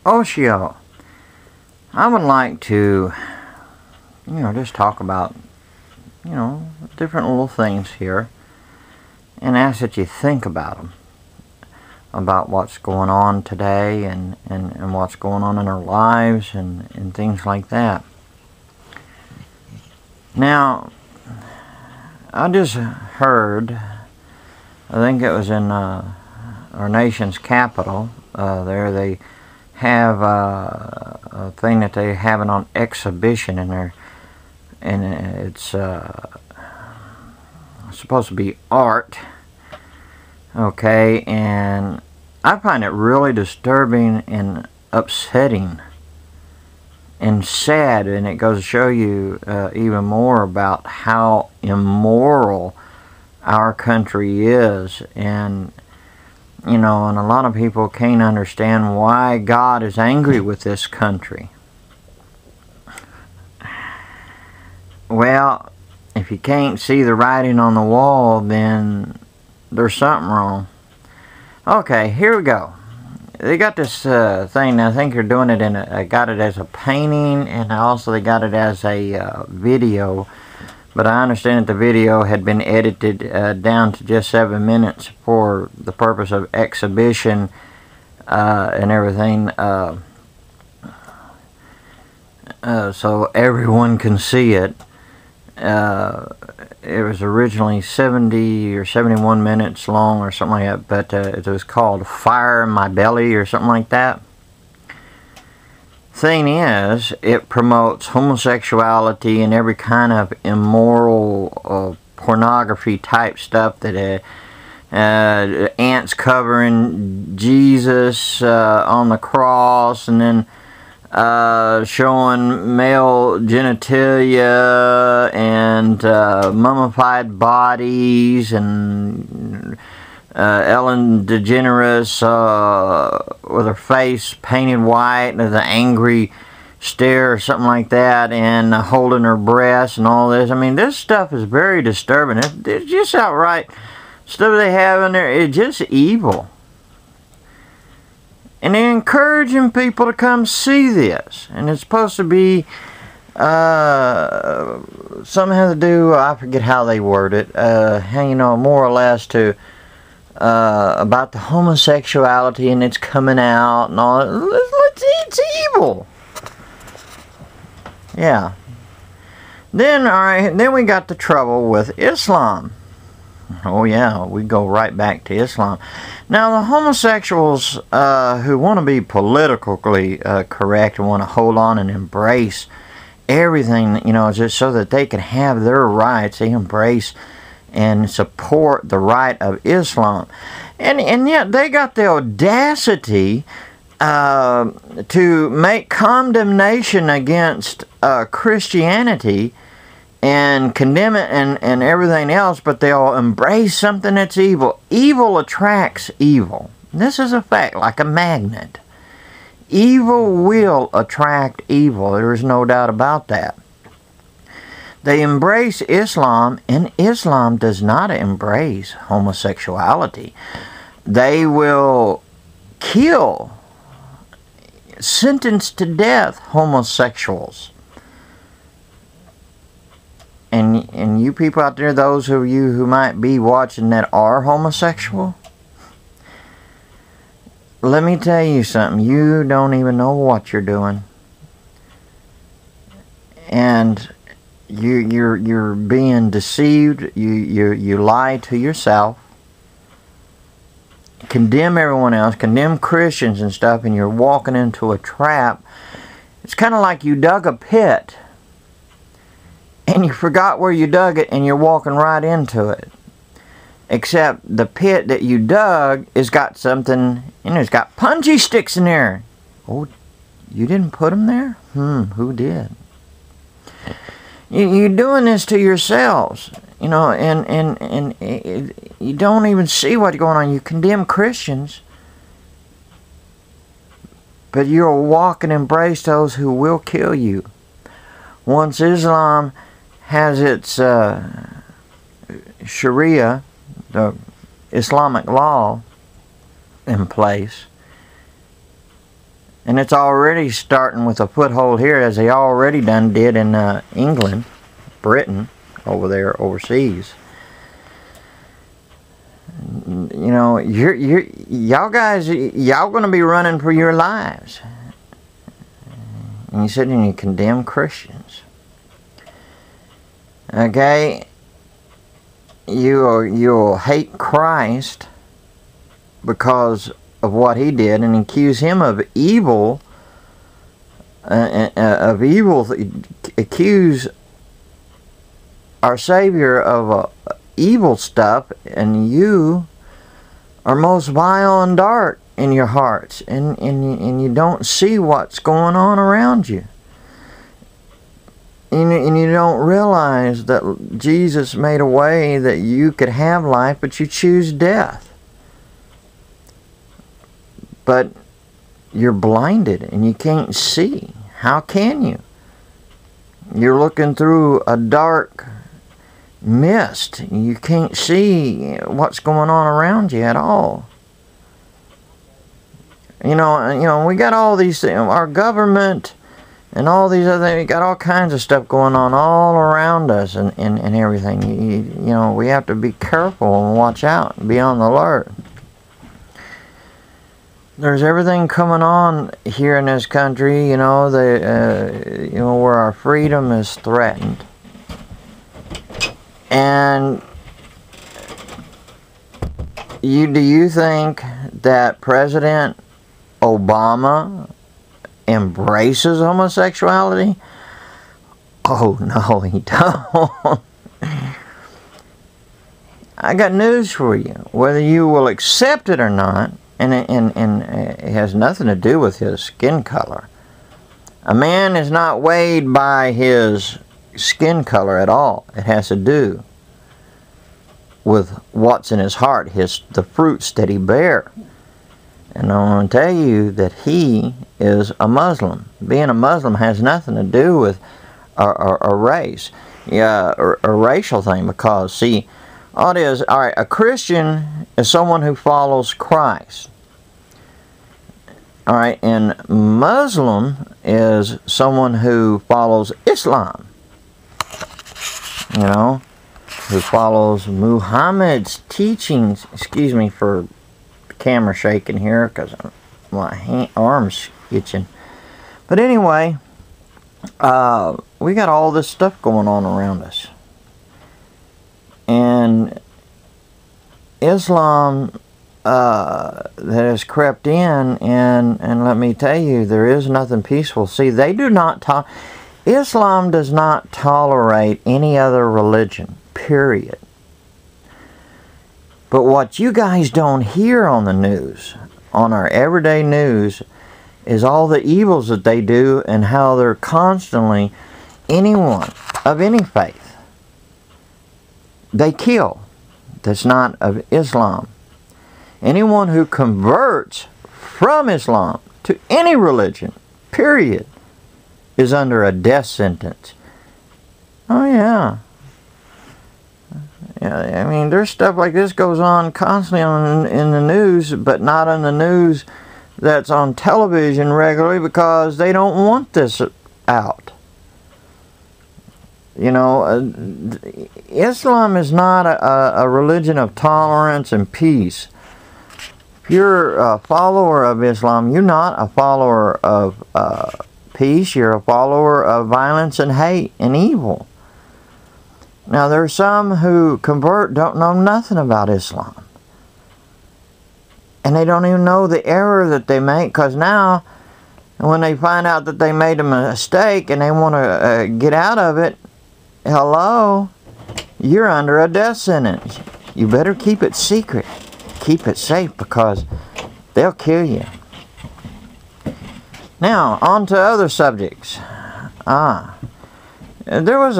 Osho, I would like to, just talk about, different little things here and ask that you think about them, about what's going on today and what's going on in our lives and things like that. Now, I just heard, I think it was in our nation's capital, there they have a thing that they're having on exhibition in there, and it's supposed to be art, okay, and I find it really disturbing and upsetting and sad, and it goes to show you even more about how immoral our country is, and and a lot of people can't understand why God is angry with this country. Well, if you can't see the writing on the wall, then there's something wrong. Okay, here we go. They got this thing. I think they're doing it I got it as a painting, and also they got it as a video. But I understand that the video had been edited down to just 7 minutes for the purpose of exhibition and everything, so everyone can see it. It was originally 70 or 71 minutes long or something like that, but it was called Fire in My Belly or something like that. Thing is, it promotes homosexuality and every kind of immoral pornography type stuff, that ants covering Jesus on the cross, and then showing male genitalia and mummified bodies, and Ellen DeGeneres with her face painted white with an angry stare or something like that, and holding her breasts and all this. I mean, this stuff is very disturbing. It's just outright stuff they have in there. It's just evil. And they're encouraging people to come see this. And it's supposed to be something has to do, I forget how they word it, more or less to about the homosexuality, and it's coming out and all that. It's evil. Yeah. Then, alright, then we got the trouble with Islam. Oh yeah, we go right back to Islam. Now the homosexuals who want to be politically correct and want to hold on and embrace everything, just so that they can have their rights, they embrace and support the right of Islam. And yet they got the audacity to make condemnation against Christianity and condemn it and everything else, but they'll embrace something that's evil. Evil attracts evil. This is a fact, like a magnet. Evil will attract evil. There is no doubt about that. They embrace Islam, and Islam does not embrace homosexuality. They will kill, sentence to death homosexuals. And you people out there, those of you who might be watching that are homosexual, let me tell you something. You don't even know what you're doing. And you're being deceived. You lie to yourself. Condemn everyone else. Condemn Christians and stuff, and you're walking into a trap. It's kind of like you dug a pit, and you forgot where you dug it, and you're walking right into it. Except the pit that you dug has got something, and it's got punji sticks in there. Oh, you didn't put them there? Who did? You're doing this to yourselves, and you don't even see what's going on. You condemn Christians, but you'll walk and embrace those who will kill you. Once Islam has its Sharia, the Islamic law, in place, And it's already starting with a foothold here, as they already did in England, Britain, over there overseas. You know, y'all guys, y'all going to be running for your lives. And you sit and you condemn Christians. Okay? You'll hate Christ because of what he did and accuse him of evil. Accuse our Savior of evil stuff, and you are most vile and dark in your hearts, and you don't see what's going on around you. And you don't realize that Jesus made a way that you could have life, but you choose death. But you're blinded and you can't see. How can you? You're looking through a dark mist. You can't see what's going on around you at all. You know, we got all these things. Our government and all these other things, we got all kinds of stuff going on all around us and everything. You know, we have to be careful and watch out and be on the alert. There's everything coming on here in this country, you know, you know, where our freedom is threatened. And do you think that President Obama embraces homosexuality? Oh no, he don't. I got news for you. Whether you will accept it or not, and it has nothing to do with his skin color. A man is not weighed by his skin color at all. It has to do with what's in his heart, the fruits that he bears. And I want to tell you that he is a Muslim. Being a Muslim has nothing to do with a race, a racial thing. Because see, all it is, all right, a Christian is someone who follows Christ. All right, and Muslim is someone who follows Islam. You know, who follows Muhammad's teachings. Excuse me for the camera shaking here because my arm's itching. But anyway, we got all this stuff going on around us. And Islam that has crept in, and let me tell you, there is nothing peaceful. See, they do not Islam does not tolerate any other religion, period. But what you guys don't hear on the news, on our everyday news, is all the evils that they do and how they're constantly, anyone of any faith, they kill. That's not of Islam. Anyone who converts from Islam to any religion, period, is under a death sentence. Oh yeah. Yeah, I mean, there's stuff like this goes on constantly in the news, but not in the news that's on television regularly because they don't want this out. You know, Islam is not a religion of tolerance and peace. If you're a follower of Islam, you're not a follower of peace. You're a follower of violence and hate and evil. Now, there are some who convert, don't know nothing about Islam. And they don't even know the error that they make, because now, when they find out that they made a mistake and they want to get out of it, hello, you're under a death sentence. You better keep it secret. Keep it safe, because they'll kill you. Now, on to other subjects. There was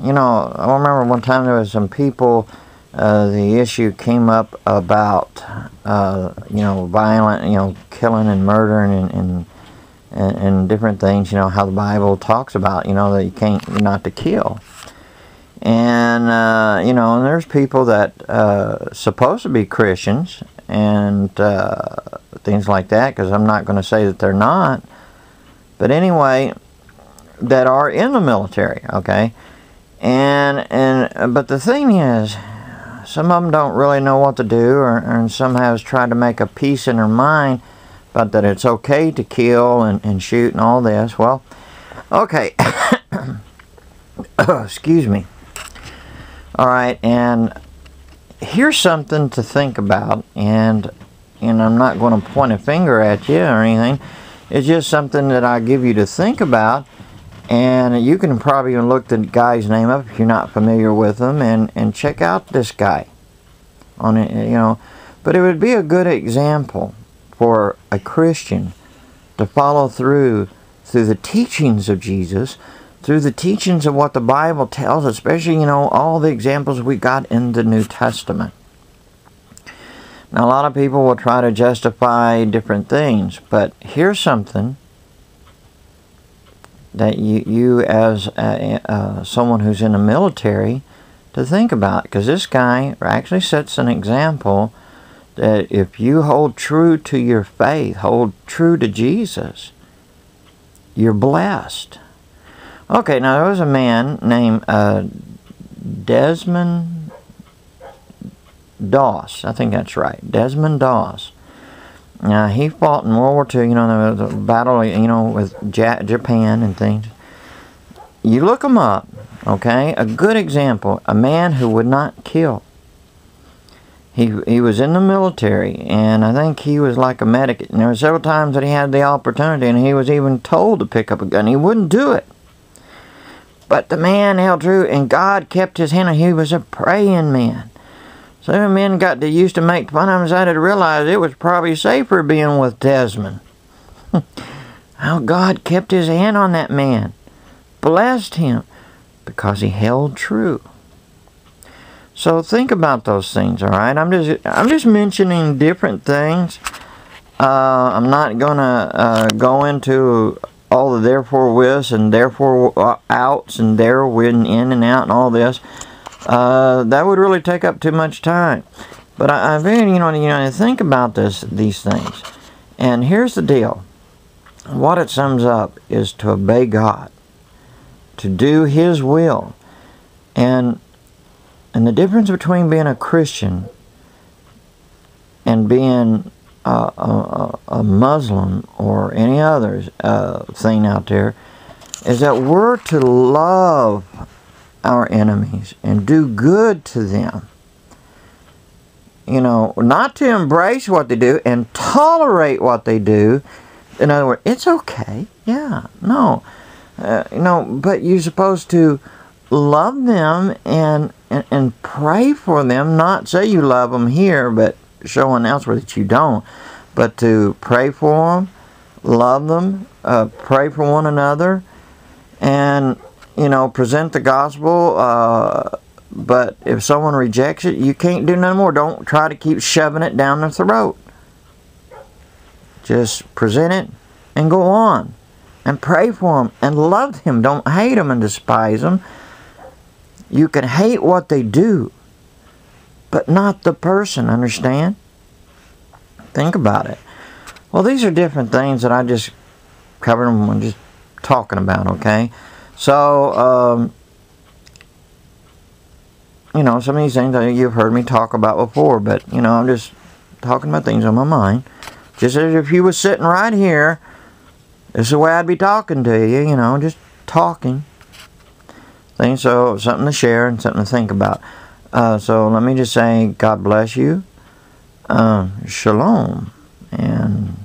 you know, I remember one time there was some people, the issue came up about, you know, violent, you know, killing and murdering and different things, you know, how the Bible talks about, you know, that you're not to kill. And, you know, and there's people that supposed to be Christians, and things like that, because I'm not going to say that they're not. But anyway, that are in the military, okay? But the thing is, some of them don't really know what to do, or some have tried to make a peace in their mind about that it's okay to kill and shoot and all this. Well, okay. Excuse me. All right, and here's something to think about, and I'm not going to point a finger at you or anything. It's just something that I give you to think about, and you can probably even look the guy's name up if you're not familiar with him, and check out this guy on it, But it would be a good example for a Christian to follow through the teachings of Jesus, through the teachings of what the Bible tells, especially, all the examples we got in the New Testament. Now, a lot of people will try to justify different things, but here's something that you as someone who's in the military, to think about, because this guy actually sets an example that if you hold true to your faith, hold true to Jesus, you're blessed. Okay, now there was a man named Desmond Doss. I think that's right. Desmond Doss. Now, he fought in World War II, there was a battle, with Japan and things. You look him up, okay? A good example, a man who would not kill. He was in the military, and I think he was like a medic. And there were several times that he had the opportunity, and he was even told to pick up a gun. He wouldn't do it. But the man held true, and God kept his hand on him. He was a praying man. Some men got used to make fun of him, so I had to realize it was probably safer being with Desmond. How God kept his hand on that man. Blessed him. Because he held true. So think about those things, all right? I'm just mentioning different things. I'm not going to go into all the therefore withs and therefore outs and there when in and out and all this. That would really take up too much time. But I really, think about these things. And here's the deal. What it sums up is to obey God, to do His will. And the difference between being a Christian and being a Muslim or any other thing out there is that we're to love our enemies and do good to them. Not to embrace what they do and tolerate what they do. In other words, it's okay. Yeah, no. But you're supposed to love them and pray for them. Not say you love them here, but showing elsewhere that you don't. But to pray for them, love them, pray for one another, and present the gospel. But if someone rejects it, you can't do nothing more. Don't try to keep shoving it down their throat. Just present it and go on. And pray for them and love them. Don't hate them and despise them. You can hate what they do, but not the person, understand? Think about it. Well, these are different things that I just covered them when just talking about, okay? So, some of these things you've heard me talk about before, but, I'm just talking about things on my mind. Just as if you was sitting right here, this is the way I'd be talking to you, just talking. Things, so something to share and something to think about. So let me just say, God bless you. Shalom. And,